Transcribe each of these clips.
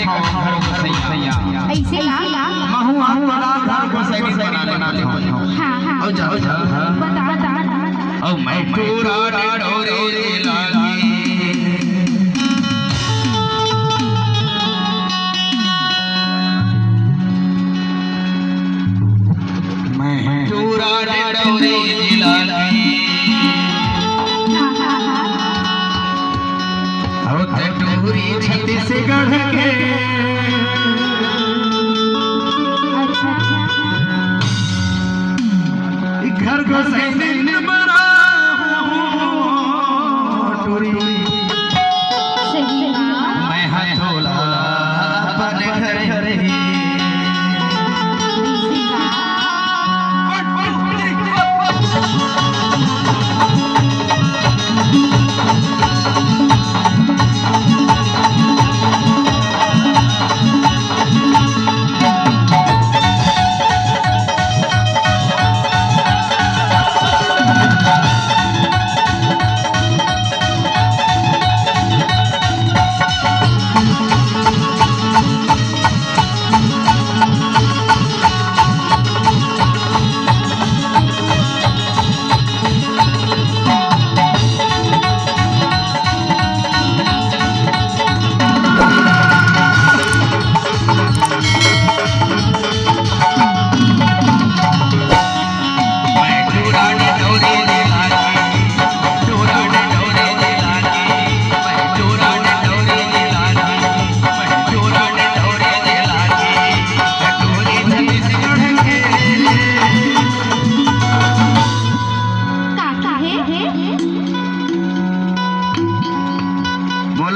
बैठो घर को सैया ऐसे ना महू घर को सही बना लेना। हां हां आओ जाओ बता ओ मैं टूरा डोरे लागी मैं टूरा डोरे लागी टूरी छत्तीसगढ़ के घर को सैनिक बना टूरी मैं हथोला अपने घर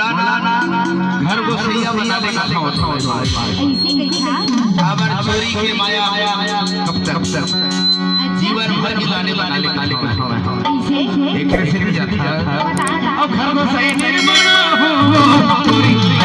घर को सैया बना लेगा ऐसे कैसा अमर चोरी के माया कब तक जीवन भर मिलाने बना लेगा ऐसे एक से भी जाता है अब घर को सही निर्माण हो चोरी